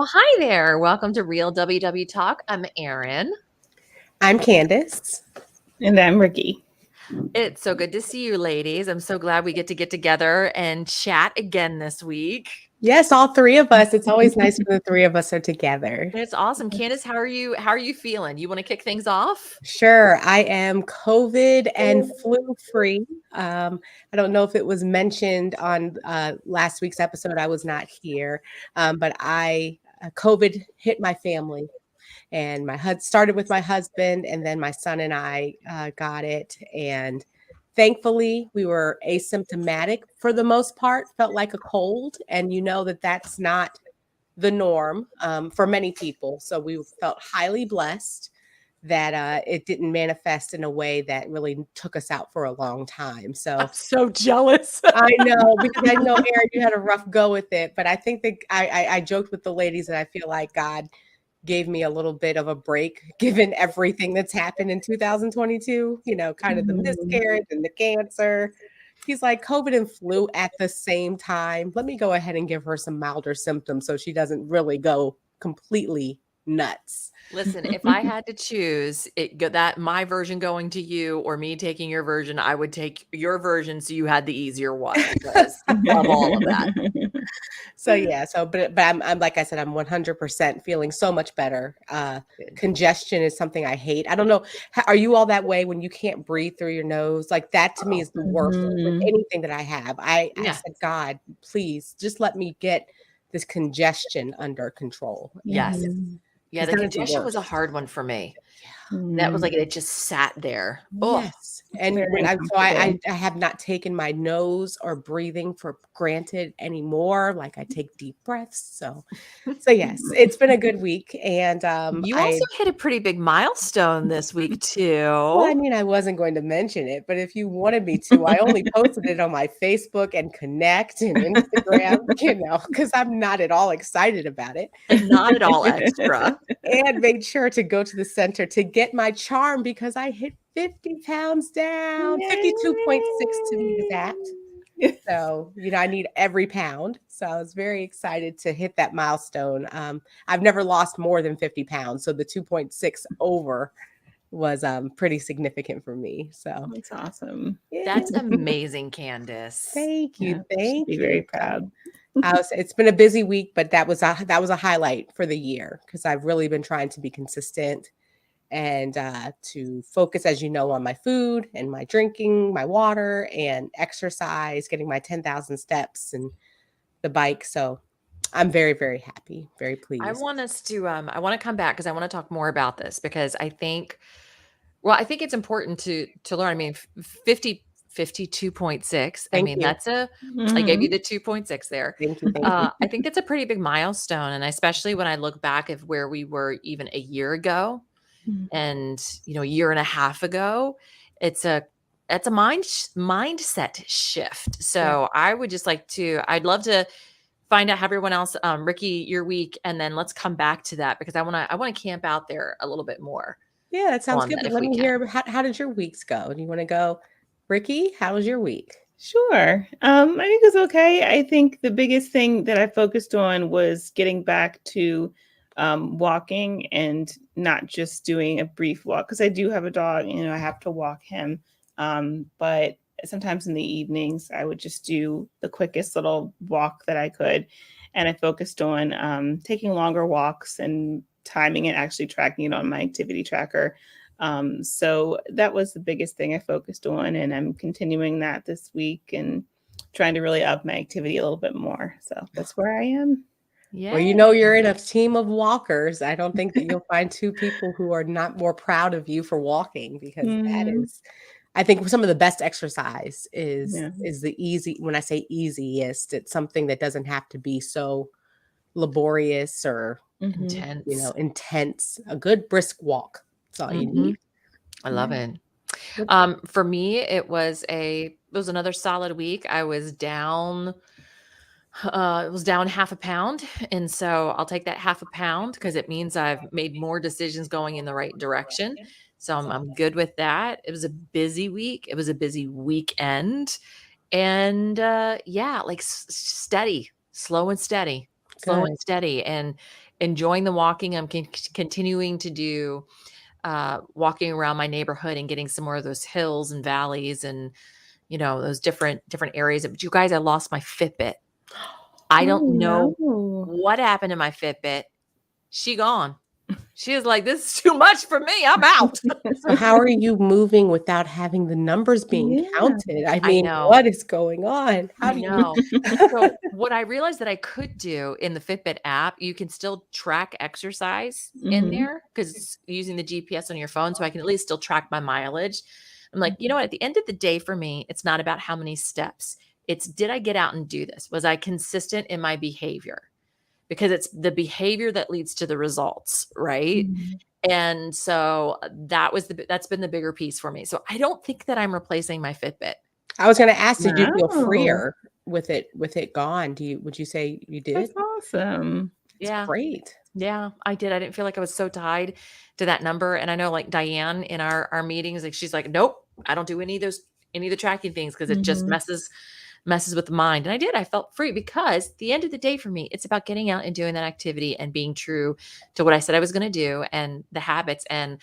Well, hi there. Welcome to Real WW Talk. I'm Erin. I'm Candice. And I'm Ricky. It's so good to see you, ladies. I'm so glad we get together and chat again this week. Yes, all three of us. It's always nice when the three of us are together. It's awesome. Candice, how are you? How are you feeling? You want to kick things off? Sure. I am COVID and flu free. I don't know if it was mentioned on last week's episode. I was not here, but COVID hit my family, and my started with my husband, and then my son and I got it. And thankfully, we were asymptomatic for the most part. Felt like a cold, and you know that that's not the norm for many people. So we felt highly blessed that it didn't manifest in a way that really took us out for a long time. So I'm so jealous. I know, because I know, Erin, you had a rough go with it, but I think that I joked with the ladies that I feel like God gave me a little bit of a break given everything that's happened in 2022, kind of the miscarriage and the cancer. He's like, COVID and flu at the same time. Let me go ahead and give her some milder symptoms so she doesn't really go completely nuts. Listen, if I had to choose that my version going to you or me taking your version, I would take your version so you had the easier one because I love all of that. So yeah, but I'm like I said, I'm 100% feeling so much better. Congestion is something I hate. I don't know. Are you all that way when you can't breathe through your nose? Like that to me is the worst with anything that I have. I said, God, please just let me get this congestion under control. Yes. Yeah, the congestion was a hard one for me. That was like it just sat there. Yes. And I have not taken my nose or breathing for granted anymore. Like I take deep breaths. So yes, it's been a good week. And you also hit a pretty big milestone this week too. Well, I mean, I wasn't going to mention it, but if you wanted me to, I only posted it on my Facebook and Connect and Instagram, because I'm not at all excited about it. And not at all extra. And made sure to go to the center to get my charm because I hit 50 pounds down, 52.6 to be exact. So, I need every pound. So I was very excited to hit that milestone. I've never lost more than 50 pounds. So the 2.6 over was pretty significant for me. So that's awesome. Yeah. That's amazing, Candice. Thank you. Thank you. Be very proud. It's been a busy week, but that was a highlight for the year because I've really been trying to be consistent and to focus, as you know, on my food and my drinking, my water and exercise, getting my 10,000 steps and the bike. So I'm very, very happy, very pleased. I want to come back because I want to talk more about this because I think it's important to learn. I mean, 52.6. I mean, that's I gave you the 2.6 there. Thank you. I think that's a pretty big milestone. And especially when I look back at where we were even a year ago and, a year and a half ago, it's a mindset shift. So I would just I'd love to find out how everyone else, Ricky, your week, and then let's come back to that because I want to camp out there a little bit more. Yeah, that sounds good. But let me hear, how did your weeks go? Do you want to go, Ricky? How was your week? Sure. I think it was okay. I think the biggest thing that I focused on was getting back to walking and not just doing a brief walk because I do have a dog, I have to walk him. But sometimes in the evenings, I would just do the quickest little walk that I could. And I focused on taking longer walks and timing it, actually tracking it on my activity tracker. So that was the biggest thing I focused on. And I'm continuing that this week and trying to really up my activity a little bit more. So that's where I am. Yeah. Well, you're in a team of walkers. I don't think that you'll find two people who are not more proud of you for walking because that is, I think some of the best exercise is the easy. When I say easiest, it's something that doesn't have to be so laborious or intense. A good brisk walk. That's all you need. I love it. For me, it was another solid week. I was down. It was down half a pound. And so I'll take that half a pound because it means I've made more decisions going in the right direction. So I'm good with that. It was a busy week. It was a busy weekend. And steady, slow and steady. And enjoying the walking. I'm continuing to do walking around my neighborhood and getting some more of those hills and valleys and, those different areas. But you guys, I lost my Fitbit. I don't know what happened to my Fitbit. She gone. She was like, this is too much for me. I'm out. So how are you moving without having the numbers being counted? I mean, know. what is going on? How I do know. you? So what I realized that I could do in the Fitbit app, you can still track exercise in there because using the GPS on your phone, so I can at least still track my mileage. I'm like, you know what? At the end of the day, for me, it's not about how many steps. It's, did I get out and do this? Was I consistent in my behavior? Because it's the behavior that leads to the results, right? And so that's been the bigger piece for me. So I don't think that I'm replacing my Fitbit. I was going to ask, did you feel freer with it gone? Would you say you did? That's awesome. It's great. Yeah, I did. I didn't feel like I was so tied to that number. And I know like Diane in our meetings, like she's like, nope, I don't do any of the tracking things because it just messes with the mind. And I did. I felt free because at the end of the day for me, it's about getting out and doing that activity and being true to what I said I was going to do and the habits. And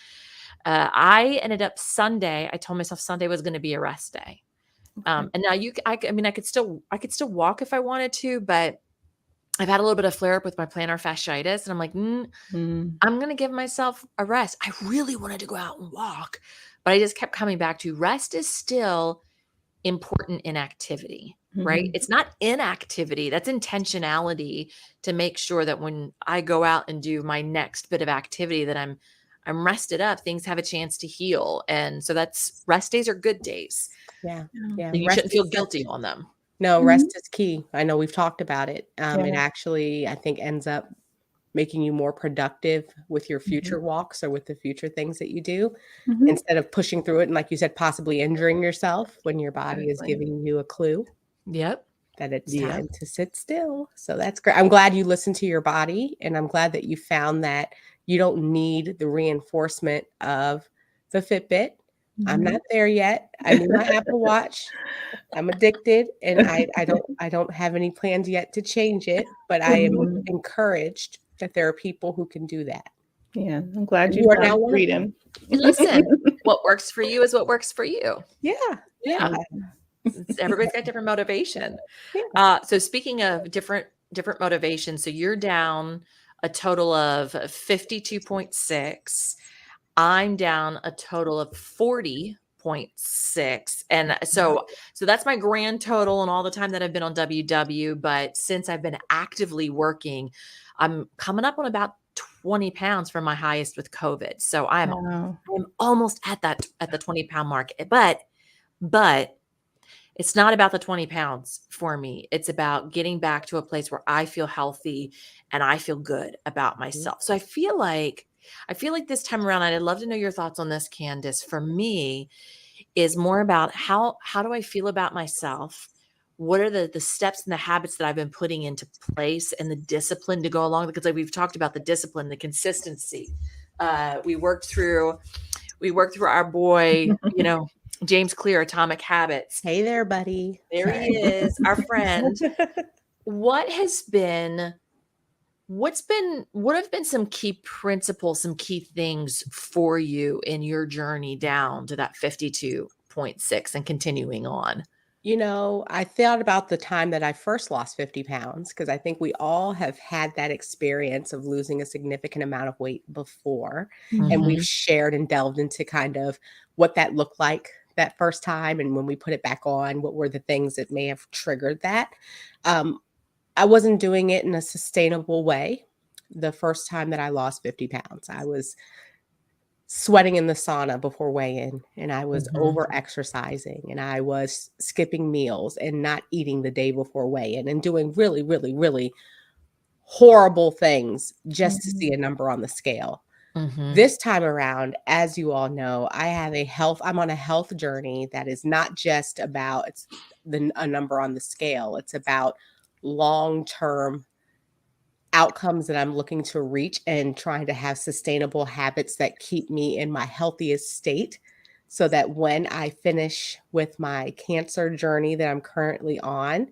I ended up Sunday, I told myself Sunday was going to be a rest day. And now I could still walk if I wanted to, but I've had a little bit of flare up with my plantar fasciitis. And I'm like, I'm going to give myself a rest. I really wanted to go out and walk, but I just kept coming back to rest is still important in activity, right? It's not inactivity. That's intentionality to make sure that when I go out and do my next bit of activity that I'm rested up, things have a chance to heal. And so that's rest days are good days. Yeah. You shouldn't feel guilty on them. No, rest is key. I know we've talked about it. It actually, I think, ends up making you more productive with your future walks or with the future things that you do instead of pushing through it and, like you said, possibly injuring yourself when your body is giving you a clue that it's time to sit still. So that's great. I'm glad you listened to your body, and I'm glad that you found that you don't need the reinforcement of the Fitbit. I'm not there yet. I need my Apple Watch. I'm addicted, and I don't have any plans yet to change it, but I am encouraged that there are people who can do that. Yeah, I'm glad you found freedom. Listen, what works for you is what works for you. Yeah. Everybody's got different motivation. So speaking of different motivation, so you're down a total of 52.6. I'm down a total of 40.6. And so that's my grand total and all the time that I've been on WW. But since I've been actively working, I'm coming up on about 20 pounds from my highest with COVID. So I'm almost at the 20-pound mark. But it's not about the 20 pounds for me. It's about getting back to a place where I feel healthy and I feel good about myself. So I feel like this time around, I'd love to know your thoughts on this, Candice. For me, is more about how do I feel about myself? What are the steps and the habits that I've been putting into place and the discipline to go along? Because like we've talked about the discipline, the consistency. We worked through our boy, James Clear, Atomic Habits. Hey there, buddy. There he is, our friend. What have been some key principles, some key things for you in your journey down to that 52.6 and continuing on? I thought about the time that I first lost 50 pounds because I think we all have had that experience of losing a significant amount of weight before. And we've shared and delved into kind of what that looked like that first time. And when we put it back on, what were the things that may have triggered that? I wasn't doing it in a sustainable way. The first time that I lost 50 pounds, I was sweating in the sauna before weigh-in, and I was over exercising, and I was skipping meals and not eating the day before weigh-in and doing really, really, really horrible things just to see a number on the scale. This time around, as you all know, I'm on a health journey that is not just about a number on the scale. It's about long-term outcomes that I'm looking to reach and trying to have sustainable habits that keep me in my healthiest state so that when I finish with my cancer journey that I'm currently on,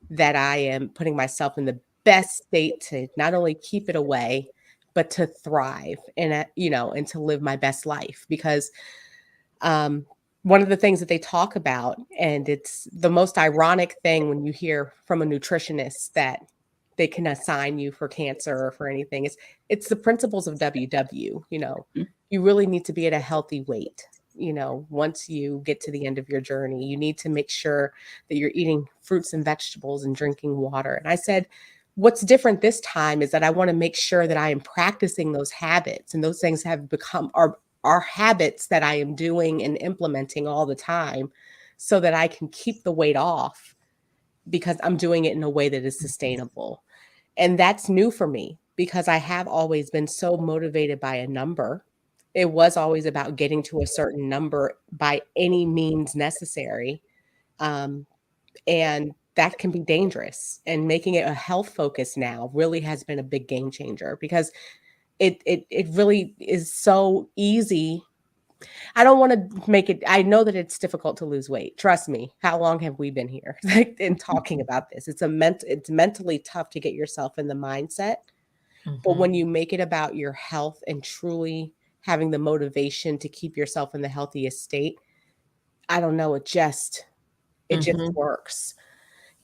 that I am putting myself in the best state to not only keep it away, but to thrive and, and to live my best life. Because um, one of the things that they talk about, and it's the most ironic thing when you hear from a nutritionist that they can assign you for cancer or for anything, is it's the principles of WW. You really need to be at a healthy weight. Once you get to the end of your journey, you need to make sure that you're eating fruits and vegetables and drinking water. And I said, what's different this time is that I want to make sure that I am practicing those habits, and those things have become are habits that I am doing and implementing all the time, so that I can keep the weight off, because I'm doing it in a way that is sustainable. And that's new for me, because I have always been so motivated by a number. It was always about getting to a certain number by any means necessary. And that can be dangerous. And making it a health focus now really has been a big game changer, because it really is so easy. I don't want to make it, I know that it's difficult to lose weight. Trust me. How long have we been here in talking about this? It's mentally tough to get yourself in the mindset. But when you make it about your health and truly having the motivation to keep yourself in the healthiest state, I don't know, it just works.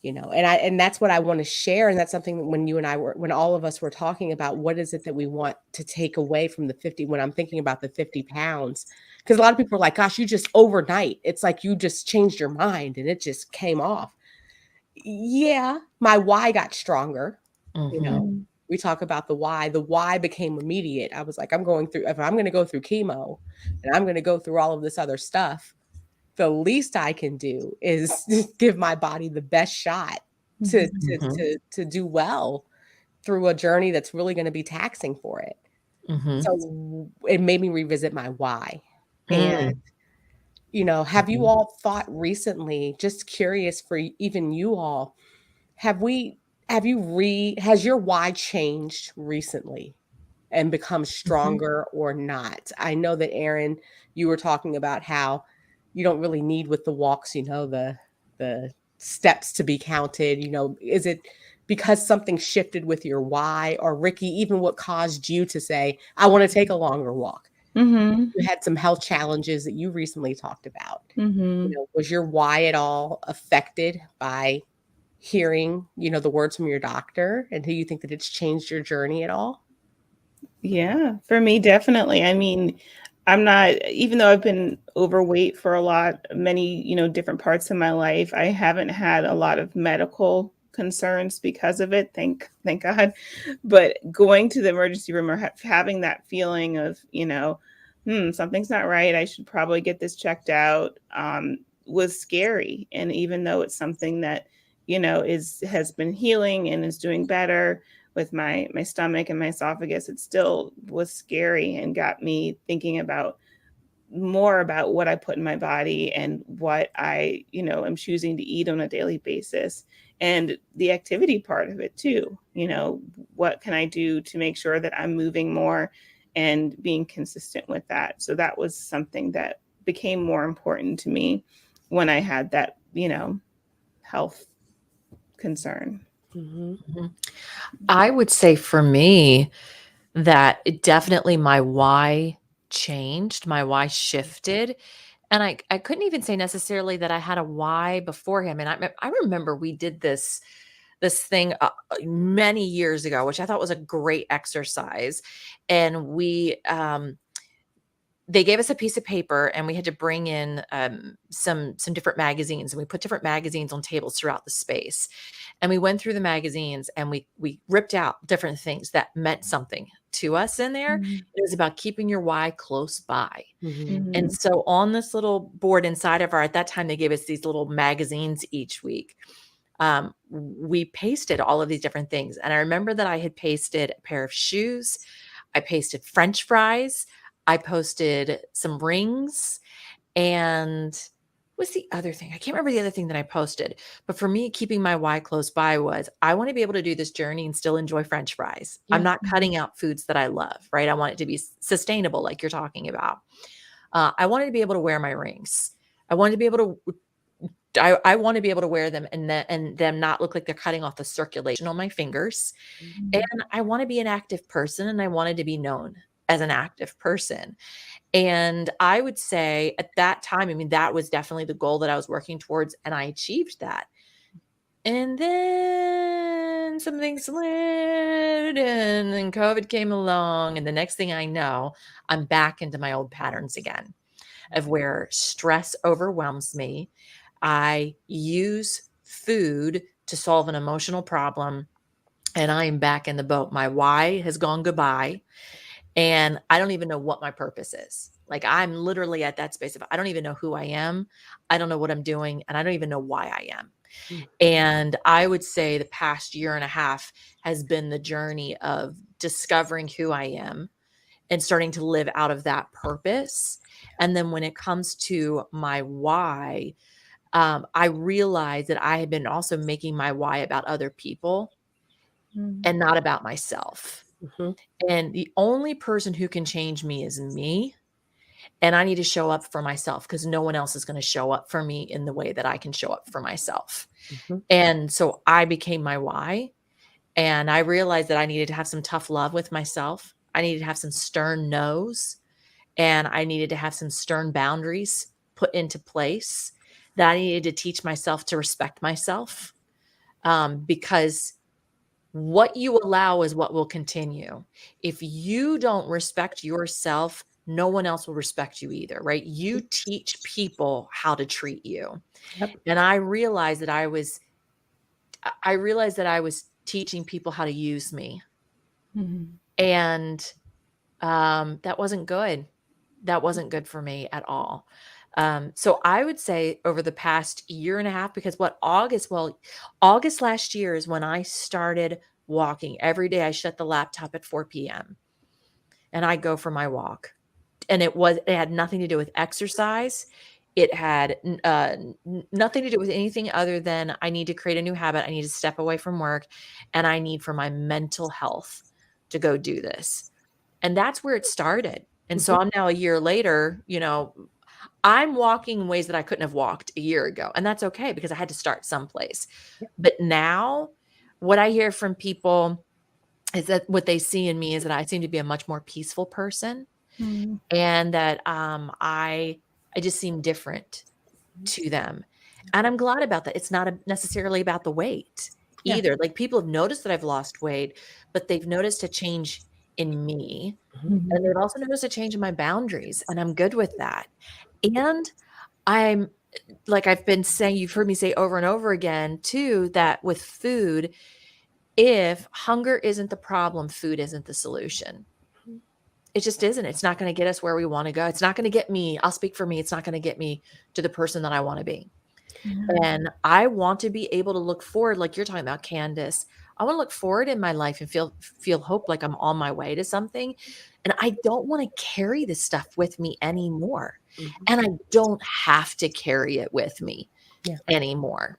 And that's what I want to share. And that's something that when all of us were talking about what is it that we want to take away from the 50, when I'm thinking about the 50 pounds, because a lot of people are like, gosh, you just overnight, it's like you just changed your mind and it just came off. Yeah. My why got stronger. We talk about the why became immediate. I was like, if I'm going to go through chemo and I'm going to go through all of this other stuff, the least I can do is give my body the best shot to do well through a journey that's really going to be taxing for it. So it made me revisit my why. And, have you all thought recently, just curious for even you all, has your why changed recently and become stronger or not? I know that Erin, you were talking about how you don't really need with the walks, the steps to be counted. Is it because something shifted with your why? Or Ricky, even what caused you to say, I want to take a longer walk? You had some health challenges that you recently talked about. Was your why at all affected by hearing, the words from your doctor? And do you think that it's changed your journey at all? Yeah, for me, definitely. I mean, I'm not, even though I've been overweight for many, different parts of my life, I haven't had a lot of medical concerns because of it. Thank God. But going to the emergency room or having that feeling of, something's not right, I should probably get this checked out, was scary. And even though it's something that, has been healing and is doing better with my stomach and my esophagus, it still was scary and got me thinking more about what I put in my body and what I, am choosing to eat on a daily basis, and the activity part of it too. What can I do to make sure that I'm moving more and being consistent with that? So that was something that became more important to me when I had that, health concern. I would say for me that definitely my why changed, my why shifted. And I couldn't even say necessarily that I had a why before him. And I remember we did this thing many years ago, which I thought was a great exercise. And they gave us a piece of paper and we had to bring in some different magazines, and we put different magazines on tables throughout the space. And we went through the magazines and we ripped out different things that meant something to us in there. It was about keeping your why close by. And so on this little board inside of at that time, they gave us these little magazines each week. We pasted all of these different things. And I remember that I had pasted a pair of shoes. I pasted French fries. I posted some rings, and what's the other thing? I can't remember the other thing that I posted, but for me, keeping my why close by was I want to be able to do this journey and still enjoy French fries. I'm not cutting out foods that I love, right? I want it to be sustainable, like you're talking about. I wanted to be able to wear my rings. I wanted to be able to I want to be able to wear them and them not look like they're cutting off the circulation on my fingers. And I want to be an active person, and I wanted to be known as an active person. And I would say at that time, I mean, that was definitely the goal that I was working towards, and I achieved that. And then something slid, and then COVID came along. And the next thing I know, I'm back into my old patterns again of where stress overwhelms me. I use food to solve an emotional problem, and I am back in the boat. My why has gone goodbye, and I don't even know what my purpose is. Like, I'm literally at that space of I don't even know who I am. I don't know what I'm doing, and I don't even know why I am. And I would say the past year and a half has been the journey of discovering who I am and starting to live out of that purpose. And then when it comes to my why, I realized that I had been also making my why about other people and not about myself. And the only person who can change me is me. And I need to show up for myself, because no one else is going to show up for me in the way that I can show up for myself. And so I became my why. And I realized that I needed to have some tough love with myself. I needed to have some stern no's, and I needed to have some stern boundaries put into place, that I needed to teach myself to respect myself, because what you allow is what will continue. If you don't respect yourself, no one else will respect you either, right? You teach people how to treat you. And I realized that I was teaching people how to use me. And that wasn't good. That wasn't good for me at all. So I would say over the past year and a half, because August last year is when I started walking. Every day I shut the laptop at 4 p.m. and I go for my walk. And it had nothing to do with exercise. It had nothing to do with anything other than I need to create a new habit. I need to step away from work, and I need for my mental health to go do this. And that's where it started. And so I'm now a year later, I'm walking in ways that I couldn't have walked a year ago. And that's okay, because I had to start someplace. But now what I hear from people is that what they see in me is that I seem to be a much more peaceful person, and that I just seem different to them. And I'm glad about that. It's not necessarily about the weight either. Like, people have noticed that I've lost weight, but they've noticed a change in me. And they've also noticed a change in my boundaries, and I'm good with that. And I'm, like I've been saying, you've heard me say over and over again too, that with food, if hunger isn't the problem, food isn't the solution. It just isn't. It's not going to get us where we want to go. It's not going to get me. I'll speak for me. It's not going to get me to the person that I want to be. And I want to be able to look forward, like you're talking about, Candice. I want to look forward in my life and feel hope, like I'm on my way to something. And I don't want to carry this stuff with me anymore. And I don't have to carry it with me anymore.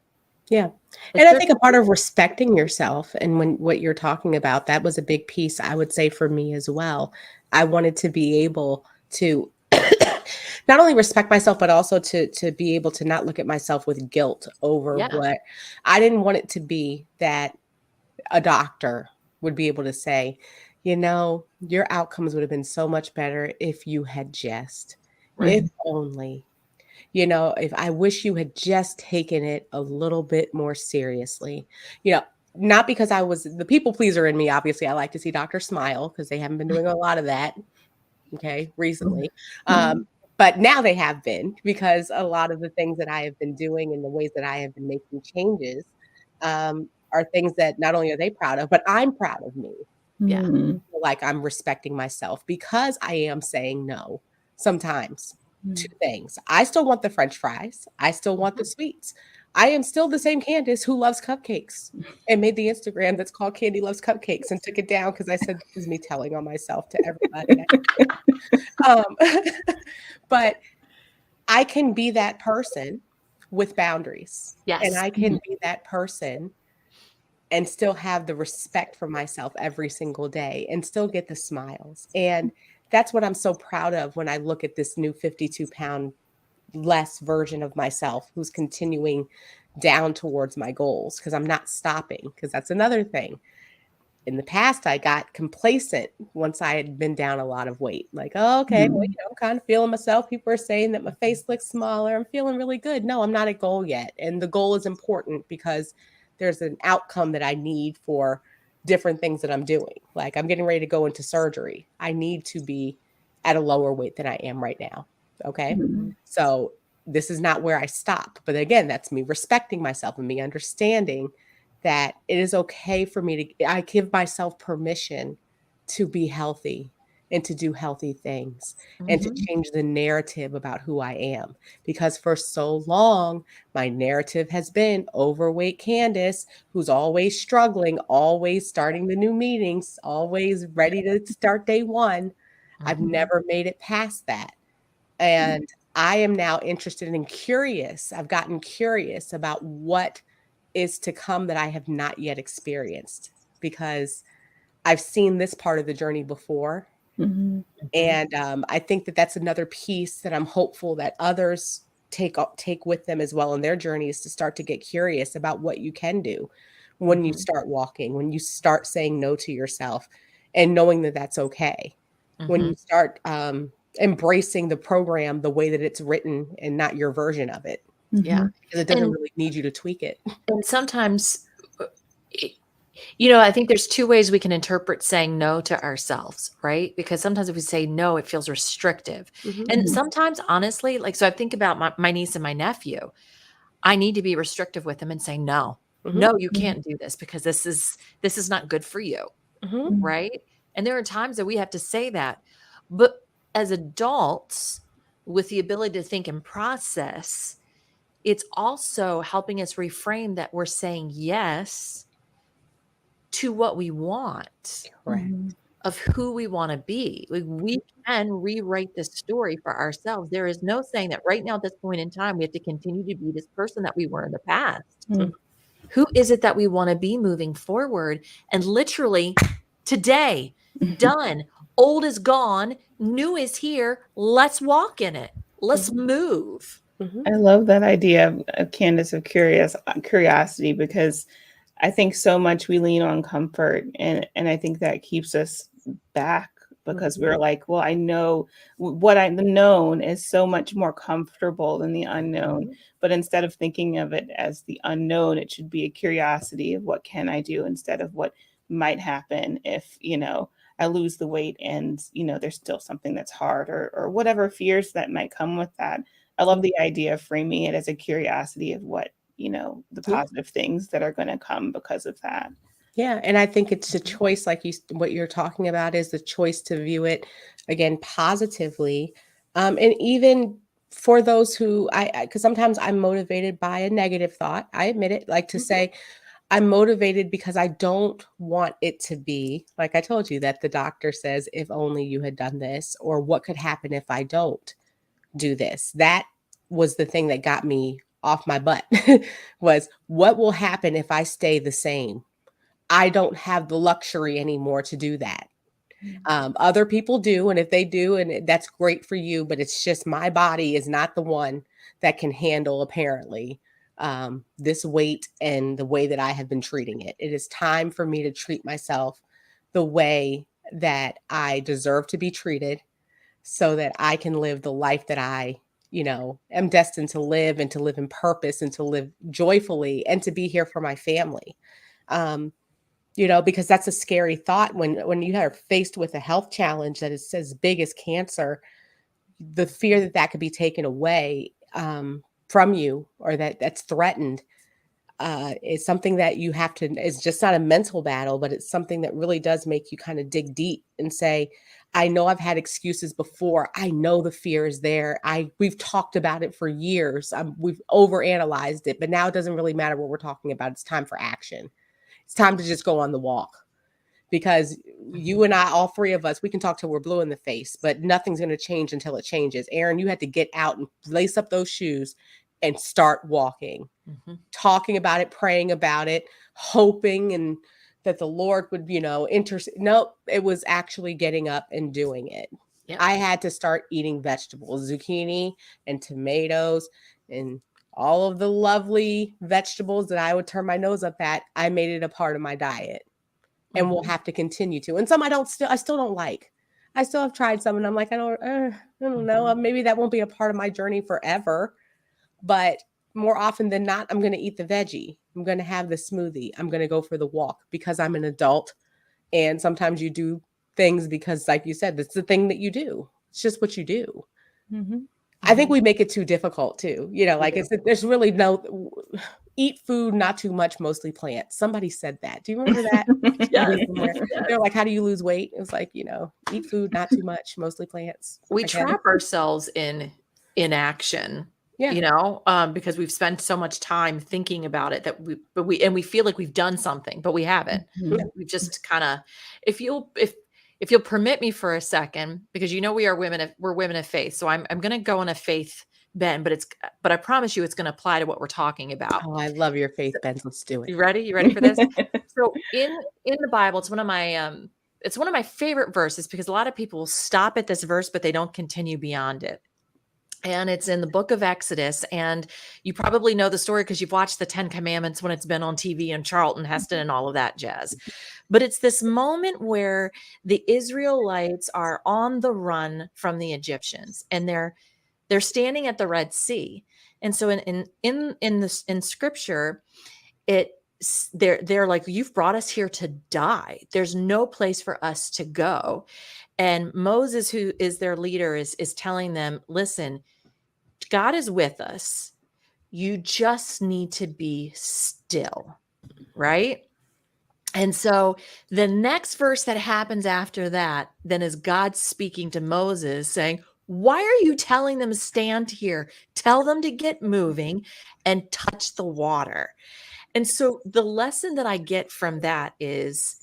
Yeah. And I think a part of respecting yourself, and what you're talking about, that was a big piece, I would say, for me as well. I wanted to be able to not only respect myself, but also to be able to not look at myself with guilt over what I didn't want it to be, that a doctor would be able to say, your outcomes would have been so much better if you had just, if only. If I wish you had just taken it a little bit more seriously, not because I was the people pleaser in me. Obviously, I like to see doctors smile, because they haven't been doing a lot of that, recently. But now they have been, because a lot of the things that I have been doing and the ways that I have been making changes are things that not only are they proud of, but I'm proud of me. Yeah. Like, I'm respecting myself, because I am saying no sometimes to things. I still want the French fries. I still want the sweets. I am still the same Candice who loves cupcakes, and made the Instagram that's called Candy Loves Cupcakes, and took it down because I said, this is me telling on myself to everybody. But I can be that person with boundaries. Yes. And I can be that person and still have the respect for myself every single day, and still get the smiles. And that's what I'm so proud of when I look at this new 52-pound less version of myself who's continuing down towards my goals because I'm not stopping. Because that's another thing. In the past, I got complacent once I had been down a lot of weight. Like, oh, okay, well, I'm kind of feeling myself. People are saying that my face looks smaller. I'm feeling really good. No, I'm not at goal yet. And the goal is important because there's an outcome that I need for different things that I'm doing. Like I'm getting ready to go into surgery. I need to be at a lower weight than I am right now. Okay. Mm-hmm. So this is not where I stop. But again, that's me respecting myself and me understanding that it is okay for me I give myself permission to be healthy and to do healthy things and to change the narrative about who I am. Because for so long, my narrative has been overweight Candice, who's always struggling, always starting the new meetings, always ready to start day one. I've never made it past that. And I am now interested and curious. I've gotten curious about what is to come that I have not yet experienced because I've seen this part of the journey before. Mm-hmm. And I think that that's another piece that I'm hopeful that others take with them as well in their journeys to start to get curious about what you can do when you start walking, when you start saying no to yourself and knowing that that's okay. When you start embracing the program the way that it's written and not your version of it. Yeah. Because it doesn't really need you to tweak it. And sometimes, I think there's two ways we can interpret saying no to ourselves, right? Because sometimes if we say no, it feels restrictive. And sometimes, honestly, so I think about my niece and my nephew. I need to be restrictive with them and say, no, you can't do this because this is not good for you, right? And there are times that we have to say that. But as adults with the ability to think and process, it's also helping us reframe that we're saying yes to what we want, Correct. of who we want to be. We can rewrite the story for ourselves. There is no saying that right now at this point in time, we have to continue to be this person that we were in the past. Who is it that we want to be moving forward? And literally today, done. Old is gone. New is here. Let's walk in it. Let's move. I love that idea of Candice of curiosity because I think so much we lean on comfort and I think that keeps us back because we're like, well, I know what I known is so much more comfortable than the unknown. But instead of thinking of it as the unknown, it should be a curiosity of what can I do instead of what might happen if, I lose the weight and, there's still something that's hard or whatever fears that might come with that. I love the idea of framing it as a curiosity of what, the positive things that are going to come because of that. Yeah. And I think it's a choice, like what you're talking about is the choice to view it again, positively. And even for those who because sometimes I'm motivated by a negative thought. I admit it, like to say I'm motivated because I don't want it to be like I told you that the doctor says, if only you had done this, or what could happen if I don't do this. That was the thing that got me off my butt was what will happen if I stay the same? I don't have the luxury anymore to do that. Other people do. And if they do, and that's great for you, but it's just my body is not the one that can handle apparently this weight and the way that I have been treating it. It is time for me to treat myself the way that I deserve to be treated so that I can live the life that I, am destined to live and to live in purpose and to live joyfully and to be here for my family. Because that's a scary thought when you are faced with a health challenge that is as big as cancer, the fear that could be taken away from you or that's threatened is something that you have to, it's just not a mental battle, but it's something that really does make you kind of dig deep and say, I know I've had excuses before. I know the fear is there. We've talked about it for years. We've overanalyzed it, but now it doesn't really matter what we're talking about. It's time for action. It's time to just go on the walk because you and I, all three of us, we can talk till we're blue in the face, but nothing's going to change until it changes. Aaron, you had to get out and lace up those shoes and start walking, talking about it, praying about it, hoping and that the Lord would, intercede. No, it was actually getting up and doing it. Yep. I had to start eating vegetables, zucchini and tomatoes and all of the lovely vegetables that I would turn my nose up at. I made it a part of my diet and will have to continue to. And some I still don't like. I still have tried some and I'm like, I don't know. Maybe that won't be a part of my journey forever. But more often than not, I'm going to eat the veggie. I'm going to have the smoothie. I'm going to go for the walk because I'm an adult. And sometimes you do things because, like you said, it's the thing that you do. It's just what you do. I think we make it too difficult too. Like there's really no eat food, not too much, mostly plants. Somebody said that. Do you remember that? Yes. They're like, how do you lose weight? It was like, eat food, not too much, mostly plants. We trap ourselves in inaction. Yeah. Because we've spent so much time thinking about it that we feel like we've done something, but we haven't. We've just kind of, if you'll permit me for a second, because we're women of faith. So I'm going to go on a faith bend, but I promise you it's going to apply to what we're talking about. Oh, I love your faith bends. Let's do it. You ready? You ready for this? So in the Bible, it's one of my favorite verses because a lot of people will stop at this verse, but they don't continue beyond it. And it's in the book of Exodus. And you probably know the story because you've watched the 10 Commandments when it's been on TV and Charlton Heston and all of that jazz. But it's this moment where the Israelites are on the run from the Egyptians and they're standing at the Red Sea. And so in scripture, they're like, you've brought us here to die. There's no place for us to go. And Moses, who is their leader, is telling them, listen, God is with us. You just need to be still, right? And so the next verse that happens after that, then is God speaking to Moses saying, why are you telling them to stand here? Tell them to get moving and touch the water. And so the lesson that I get from that is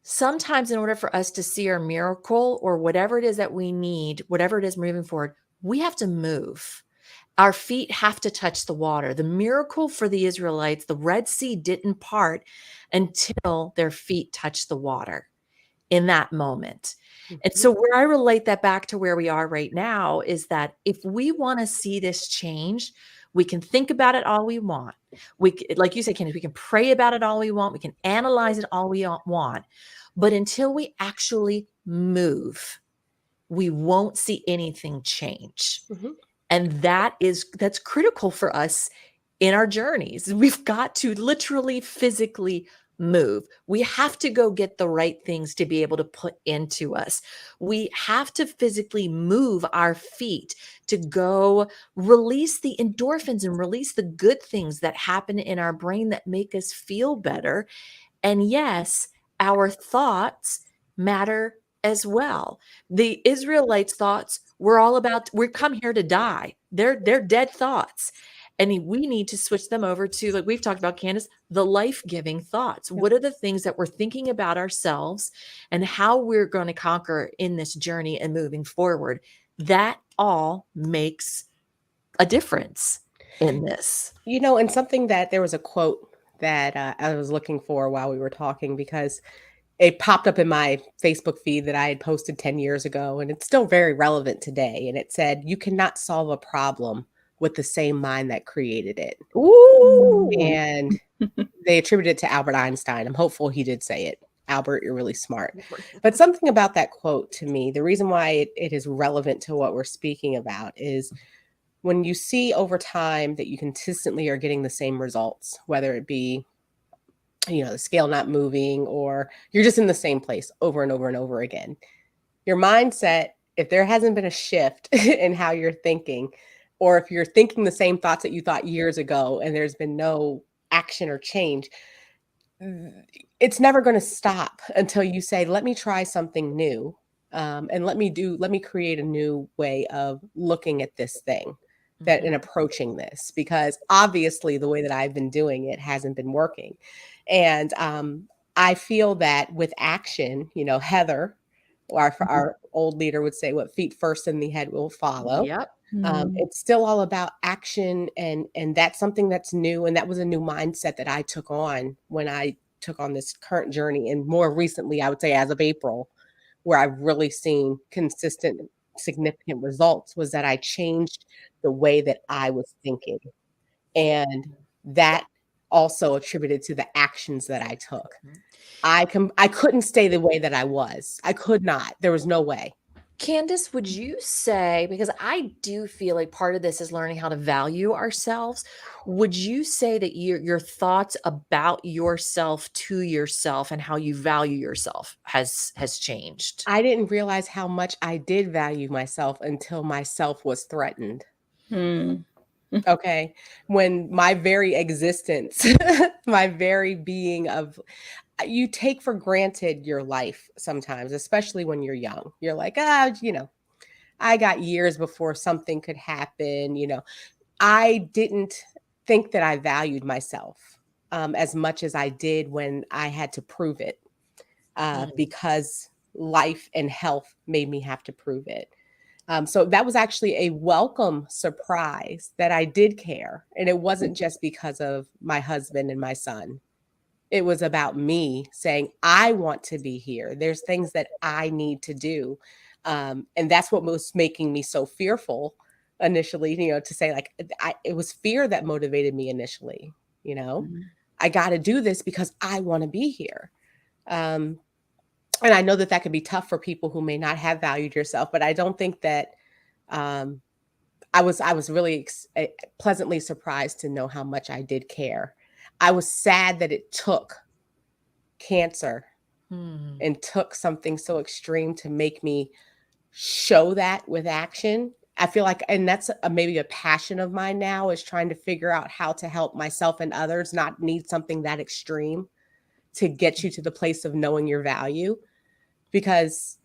sometimes in order for us to see our miracle or whatever it is that we need, whatever it is moving forward, we have to move. Our feet have to touch the water. The miracle for the Israelites, the Red Sea didn't part until their feet touched the water in that moment. And so where I relate that back to where we are right now is that if we want to see this change, we can think about it all we want. Like you said, Candice, we can pray about it all we want. We can analyze it all we want. But until we actually move, we won't see anything change. And that's critical for us in our journeys. We've got to literally physically move. We have to go get the right things to be able to put into us. We have to physically move our feet to go release the endorphins and release the good things that happen in our brain that make us feel better. And yes, our thoughts matter as well. The Israelites' thoughts were all about, we come here to die. They're dead thoughts. And we need to switch them over to, like we've talked about, Candice, the life-giving thoughts. What are the things that we're thinking about ourselves and how we're going to conquer in this journey and moving forward? That all makes a difference in this. And something that there was a quote that I was looking for while we were talking because it popped up in my Facebook feed that I had posted 10 years ago, and it's still very relevant today. And it said, you cannot solve a problem with the same mind that created it. Ooh. And they attributed it to Albert Einstein. I'm hopeful he did say it. Albert, you're really smart. But something about that quote to me, the reason why it is relevant to what we're speaking about is when you see over time that you consistently are getting the same results, whether it be the scale not moving or you're just in the same place over and over and over again. Your mindset, if there hasn't been a shift in how you're thinking, or if you're thinking the same thoughts that you thought years ago and there's been no action or change, it's never going to stop until you say, let me try something new. And let me create a new way of looking at this thing and approaching this, because obviously the way that I've been doing it hasn't been working. And I feel that with action, Heather, our old leader would say, what feet first and the head will follow. Yep. It's still all about action. And that's something that's new. And that was a new mindset that I took on when I took on this current journey. And more recently, I would say as of April, where I've really seen consistent, significant results was that I changed the way that I was thinking. And that also attributed to the actions that I took. I couldn't stay the way that I was. I could not. There was no way. Candice, would you say, because I do feel like part of this is learning how to value ourselves, would you say that your thoughts about yourself to yourself and how you value yourself has changed? I didn't realize how much I did value myself until myself was threatened. Hmm. Okay. When my very existence, my very being of, you take for granted your life sometimes, especially when you're young. You're like, I got years before something could happen. I didn't think that I valued myself as much as I did when I had to prove it because life and health made me have to prove it. So that was actually a welcome surprise that I did care. And it wasn't just because of my husband and my son. It was about me saying, I want to be here. There's things that I need to do. And that's what was making me so fearful initially, to say like, it was fear that motivated me initially, I got to do this because I want to be here. And I know that that can be tough for people who may not have valued yourself, but I don't think that I was really pleasantly surprised to know how much I did care. I was sad that it took cancer and took something so extreme to make me show that with action. I feel like, and that's maybe a passion of mine now, is trying to figure out how to help myself and others not need something that extreme to get you to the place of knowing your value, because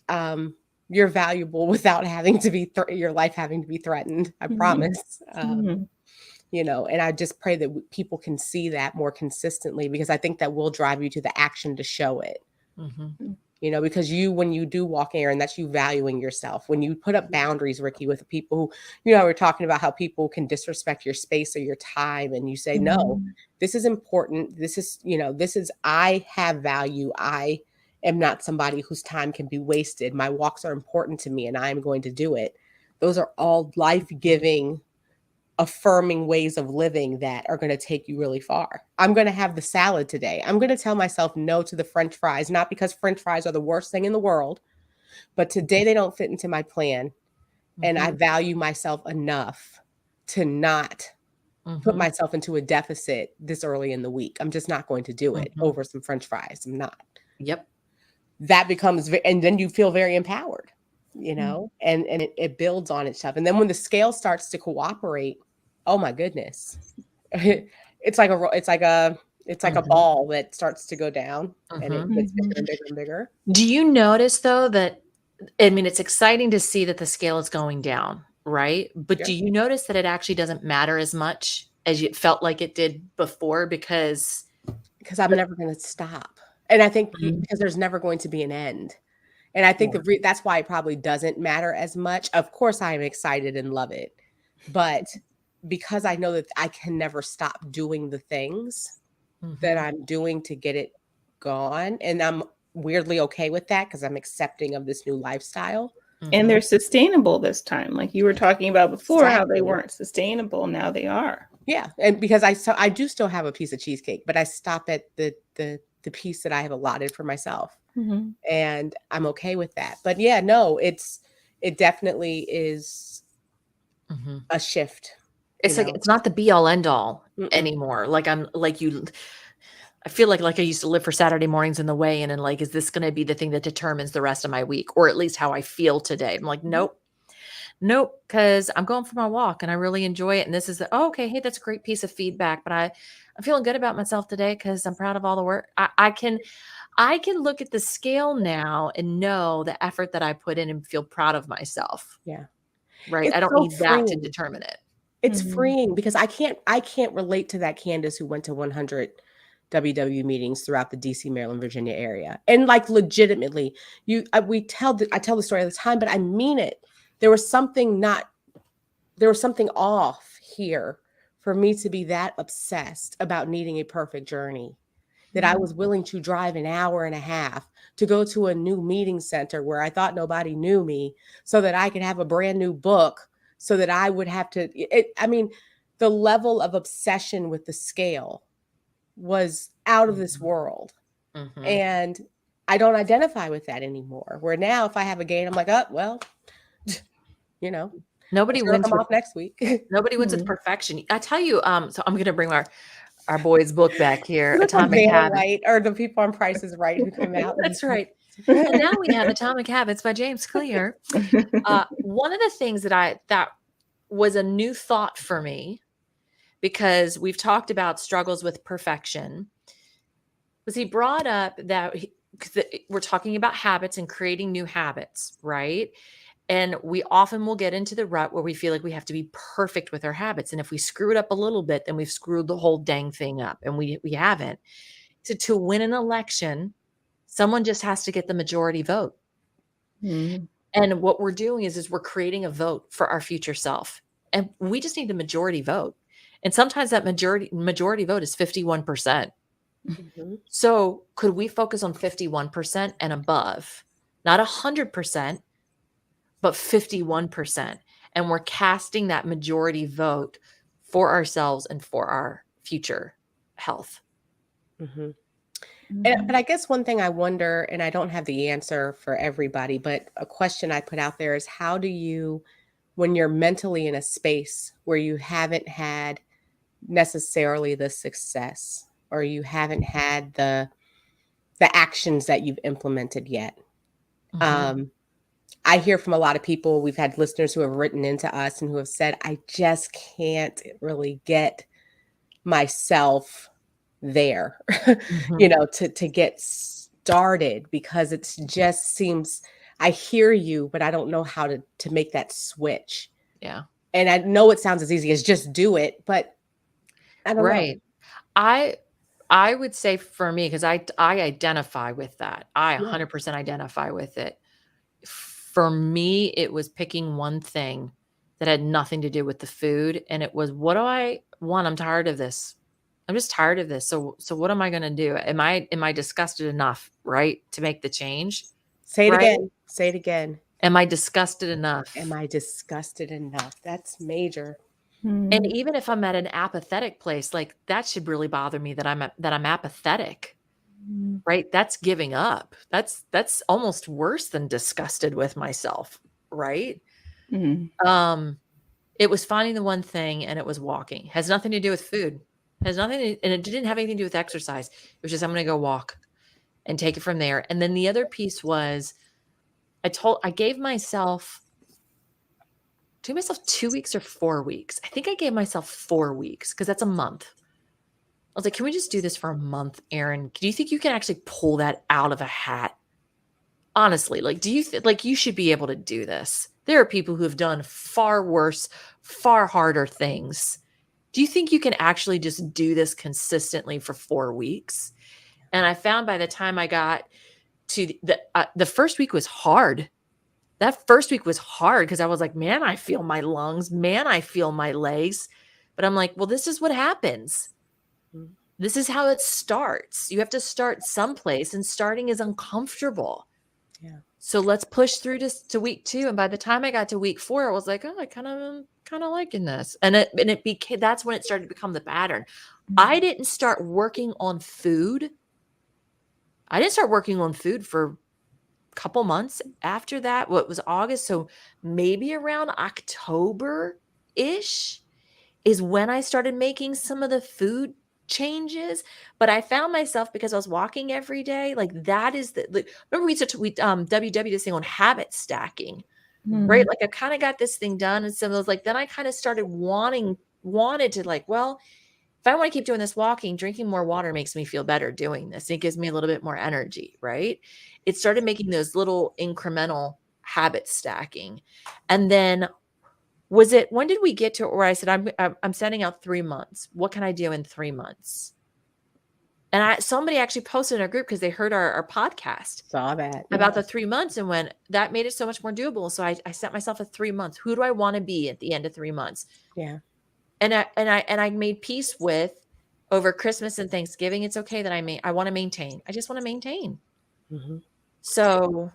you're valuable without having to be your life having to be threatened. I promise. And I just pray that people can see that more consistently, because I think that will drive you to the action to show it. Because when you do walk in, and that's you valuing yourself, when you put up boundaries, Ricky, with people who, we're talking about how people can disrespect your space or your time, and you say, no, this is important. This is, I have value. I am not somebody whose time can be wasted. My walks are important to me, and I'm going to do it. Those are all life-giving, affirming ways of living that are going to take you really far. I'm going to have the salad today. I'm going to tell myself no to the French fries, not because French fries are the worst thing in the world, but today they don't fit into my plan. And I value myself enough to not put myself into a deficit this early in the week. I'm just not going to do it over some French fries. I'm not. Yep. That becomes, and then you feel very empowered, and it builds on itself. And then when the scale starts to cooperate, oh my goodness, it's like a ball that starts to go down, and it gets bigger and bigger and bigger. Do you notice though that, it's exciting to see that the scale is going down, right? But do you notice that it actually doesn't matter as much as it felt like it did before? Because I'm never going to stop. And I think because there's never going to be an end. And I think that's why it probably doesn't matter as much. Of course, I am excited and love it. But because I know that I can never stop doing the things that I'm doing to get it gone. And I'm weirdly okay with that, because I'm accepting of this new lifestyle. And they're sustainable this time. Like you were talking about before, how they weren't sustainable. Now they are. Yeah. And because I do still have a piece of cheesecake, but I stop at the piece that I have allotted for myself. And I'm okay with that. But yeah, no, it definitely is a shift. It's like, it's not the be all end all anymore. Like I feel like I used to live for Saturday mornings in the weigh-in, and like, is this going to be the thing that determines the rest of my week, or at least how I feel today? I'm like, nope, because I'm going for my walk and I really enjoy it. And this is okay. Hey, that's a great piece of feedback, but I'm feeling good about myself today because I'm proud of all the work. I can look at the scale now and know the effort that I put in and feel proud of myself. Yeah. Right. It's I don't so need that to determine it. It's freeing, because I can't relate to that Candice who went to 100 WW meetings throughout the DC, Maryland, Virginia area. And like, legitimately, I tell the story all the time, but I mean it. There was something off here for me to be that obsessed about needing a perfect journey. that I was willing to drive an hour and a half to go to a new meeting center where I thought nobody knew me so that I could have a brand new book so that I would have to, I mean, the level of obsession with the scale was out of this world. Mm-hmm. And I don't identify with that anymore. Where now, if I have a gain, I'm like, oh, well, you know, Nobody wins come off next week. Nobody wins with perfection. I tell you, so I'm going to bring our boy's book back here, Look like Atomic Vanna Habits. White, or the people on Price is Right who come out. That's right. And now we have Atomic Habits by James Clear. One of the things that was a new thought for me, because we've talked about struggles with perfection, was he brought up that we're talking about habits and creating new habits, right? And we often will get into the rut where we feel like we have to be perfect with our habits. And if we screw it up a little bit, then we've screwed the whole dang thing up. And we haven't. So to win an election, someone just has to get the majority vote. Mm-hmm. And what we're doing is we're creating a vote for our future self. And we just need a majority vote. And sometimes that majority vote is 51%. Mm-hmm. So could we focus on 51% and above? Not 100%, but 51%. And we're casting that majority vote for ourselves and for our future health. Mm-hmm. But I guess one thing I wonder, and I don't have the answer for everybody, but a question I put out there is, how do you, when you're mentally in a space where you haven't had necessarily the success, or you haven't had the actions that you've implemented yet? Mm-hmm. I hear from a lot of people, we've had listeners who have written into us and who have said, I just can't really get myself there, Mm-hmm. to get started, because it just seems, I hear you, but I don't know how to make that switch. Yeah. And I know it sounds as easy as just do it, but I don't know. I would say for me, because I identify with that. I 100% identify with it. For me, it was picking one thing that had nothing to do with the food. And it was, what do I want? I'm tired of this. I'm just tired of this. So what am I going to do? Am I disgusted enough, right, to make the change? Say it right? again. Say it again. Am I disgusted enough? Am I disgusted enough? That's major. And even if I'm at an apathetic place, like, that should really bother me that I'm apathetic, right? That's giving up. That's almost worse than disgusted with myself, right? Mm-hmm. It was finding the one thing, and it was walking. Has nothing to do with food. Has nothing, and it didn't have anything to do with exercise. It was just, I'm going to go walk and take it from there. And then the other piece was, I gave myself 2 weeks or 4 weeks. I think I gave myself 4 weeks, because that's a month. I was like, can we just do this for a month, Erin? Do you think you can actually pull that out of a hat? Honestly, like, do you like you should be able to do this? There are people who have done far worse, far harder things. Do you think you can actually just do this consistently for 4 weeks? And I found by the time I got to the first week was hard. That first week was hard, because I was like, man, I feel my lungs. Man, I feel my legs. But I'm like, well, this is what happens. This is how it starts. You have to start someplace, and starting is uncomfortable. Yeah. So let's push through to week 2. And by the time I got to week 4, I was like, oh, I kind of liking this. And it became, that's when it started to become the pattern. I didn't start working on food. I didn't start working on food for a couple months after that. What was August? So maybe around October-ish is when I started making some of the food changes. But I found myself, because I was walking every day, like, that is remember we WW this thing on habit stacking, right? Like, I kind of got this thing done. And so I was like, then I kind of started wanted to, like, well, if I want to keep doing this walking, drinking more water makes me feel better doing this. It gives me a little bit more energy, right? It started making those little incremental habit stacking. And then when did we get to where I said, I'm setting out 3 months. What can I do in 3 months? And somebody actually posted in our group, because they heard our podcast Saw that about the 3 months, and when that made it so much more doable. So I set myself at 3 months. Who do I want to be at the end of 3 months? Yeah. And I made peace with, over Christmas and Thanksgiving, it's okay that I want to maintain. I just want to maintain. Mm-hmm. So,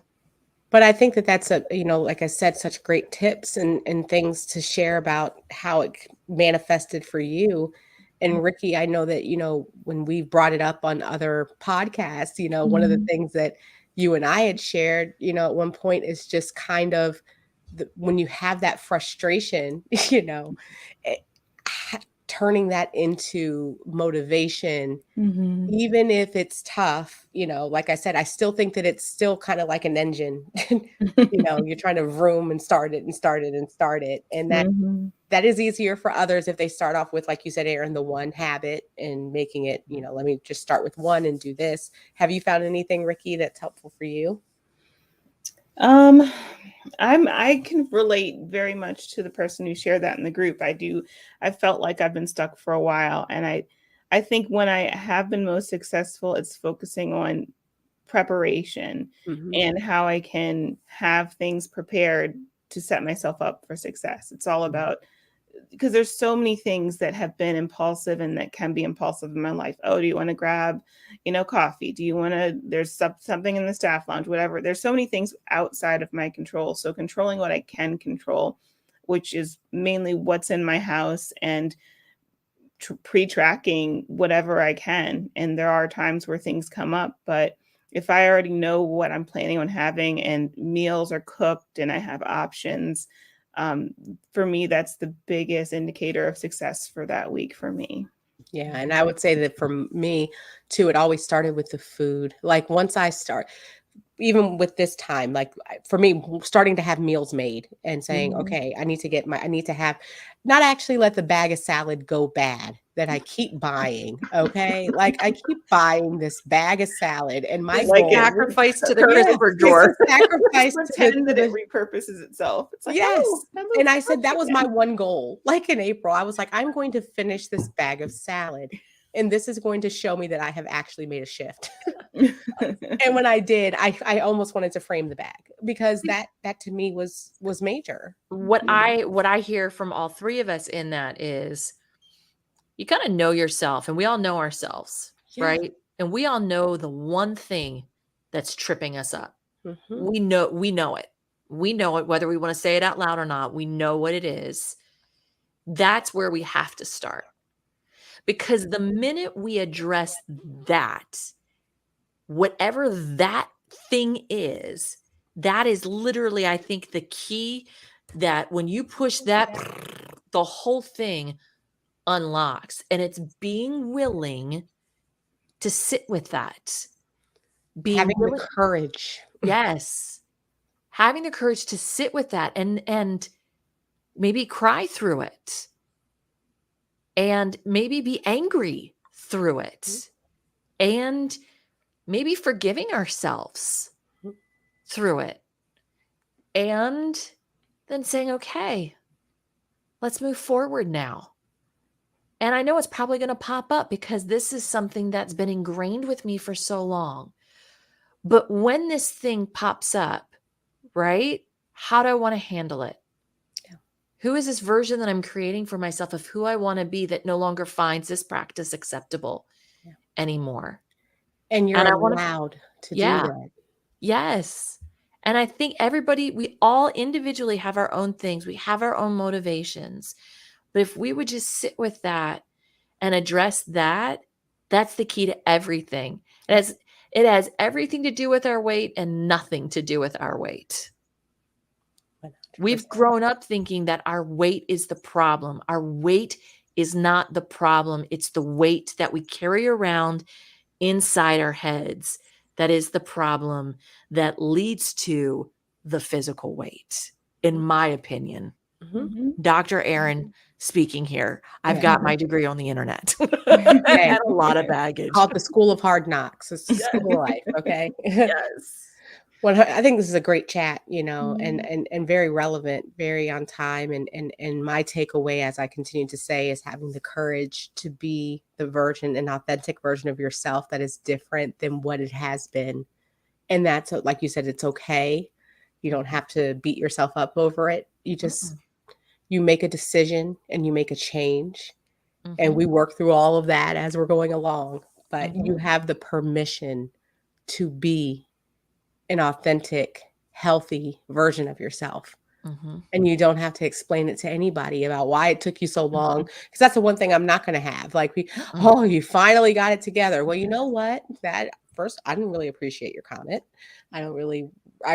but I think that that's like I said, such great tips and things to share about how it manifested for you. And Ricky, I know that, when we brought it up on other podcasts, one of the things that you and I had shared, at one point is just kind of when you have that frustration, it, turning that into motivation, even if it's tough, like I said, I still think that it's still kind of like an engine. You're trying to vroom and start it and start it and start it. And that is easier for others if they start off with, like you said, Aaron, the one habit and making it, let me just start with one and do this. Have you found anything, Ricky, that's helpful for you? I can relate very much to the person who shared that in the group. I felt like I've been stuck for a while. And I think when I have been most successful, it's focusing on preparation and how I can have things prepared to set myself up for success. It's all about, because there's so many things that have been impulsive and that can be impulsive in my life. Oh, do you want to grab, coffee? Do you want to, there's something in the staff lounge, whatever. There's so many things outside of my control. So controlling what I can control, which is mainly what's in my house, and pre-tracking whatever I can. And there are times where things come up, but if I already know what I'm planning on having and meals are cooked and I have options, for me, that's the biggest indicator of success for that week for me. Yeah. And I would say that for me too, it always started with the food. Like once I start, even with this time, like for me, starting to have meals made and saying, okay, I need to have, not actually let the bag of salad go bad that I keep buying. Okay. Like I keep buying this bag of salad and my goal, sacrifice to the crisper drawer. Sacrifice pretend that it repurposes itself. It's like, yes. Oh, and I said, that was my one goal. Like in April, I was like, I'm going to finish this bag of salad. And this is going to show me that I have actually made a shift. And when I did, I almost wanted to frame the bag because that to me was major. What I hear from all three of us in that is you kind of know yourself, and we all know ourselves, right? And we all know the one thing that's tripping us up. We know it. We know it, whether we want to say it out loud or not. We know what it is. That's where we have to start. Because the minute we address that, whatever that thing is, that is literally, I think, the key that when you push that, the whole thing unlocks. And it's being willing to sit with that. Having the courage. Yes. Having the courage to sit with that and maybe cry through it. And maybe be angry through it. And maybe forgiving ourselves through it. And then saying, okay, let's move forward now. And I know it's probably going to pop up because this is something that's been ingrained with me for so long. But when this thing pops up, right? How do I want to handle it? Who is this version that I'm creating for myself of who I want to be that no longer finds this practice acceptable anymore? And you're allowed to do that. Yes. And I think we all individually have our own things. We have our own motivations. But if we would just sit with that and address that, that's the key to everything. It has everything to do with our weight and nothing to do with our weight. 100%. We've grown up thinking that our weight is the problem. Our weight is not the problem. It's the weight that we carry around inside our heads that is the problem that leads to the physical weight, in my opinion. Dr. Aaron speaking here. I've got my degree on the internet. I had a lot of baggage. Called the School of Hard Knocks. It's the school of life. Okay. Yes. Well, I think this is a great chat, and very relevant, very on time. And my takeaway, as I continue to say, is having the courage to be the version, an authentic version of yourself that is different than what it has been. And that's, like you said, it's okay. You don't have to beat yourself up over it. You just, you make a decision and you make a change. and Mhm. we work through all of that as we're going along. But Mhm. you have the permission to be an authentic, healthy version of yourself. Mhm. And you don't have to explain it to anybody about why it took you so long. Mhm. Because that's the one thing I'm not going to have. Like, Mm. oh, you finally got it together. Well, you know what? That first, I didn't really appreciate your comment. I Mhm.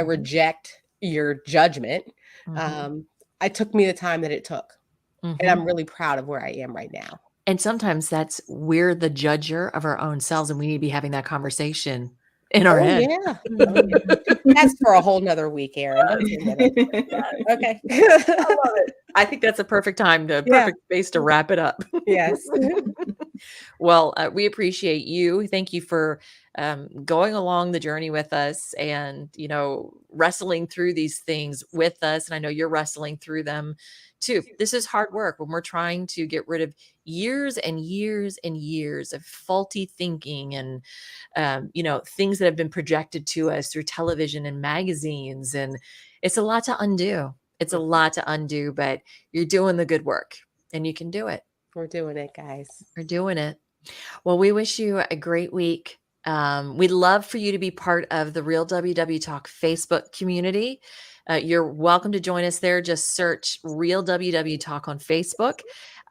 reject your judgment. Mhm. It took me the time that it took. And Mhm. I'm really proud of where I am right now. And sometimes we're the judger of our own selves, and we need to be having that conversation in our Oh, head. yeah. Oh, yeah. That's for a whole nother week, Erin. Don't say that. Okay. I love it. I think that's a perfect Yeah. perfect space to wrap it up. Yes. Well, we appreciate you. Thank you for going along the journey with us and, wrestling through these things with us. And I know you're wrestling through them too. This is hard work when we're trying to get rid of years and years and years of faulty thinking and, things that have been projected to us through television and magazines. And it's a lot to undo. It's a lot to undo, but you're doing the good work and you can do it. We're doing it, guys. We're doing it. Well, we wish you a great week. We'd love for you to be part of the Real WW Talk Facebook community. You're welcome to join us there. Just search Real WW Talk on Facebook.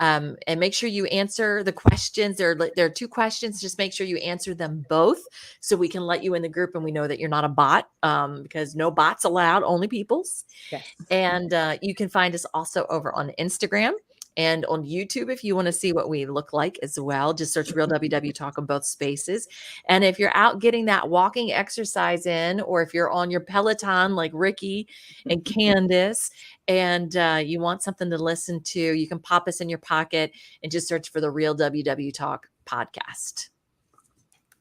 And make sure you answer the questions. There are 2 questions. Just make sure you answer them both so we can let you in the group and we know that you're not a bot, because no bots allowed, only peoples. Yes. And you can find us also over on Instagram and on YouTube if you want to see what we look like as well. Just search Real WW Talk on both spaces. And if you're out getting that walking exercise in, or if you're on your Peloton like Ricky and Candice, and you want something to listen to, you can pop us in your pocket and just search for the Real WW Talk podcast.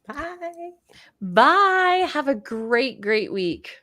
Bye. Bye. Have a great, great week.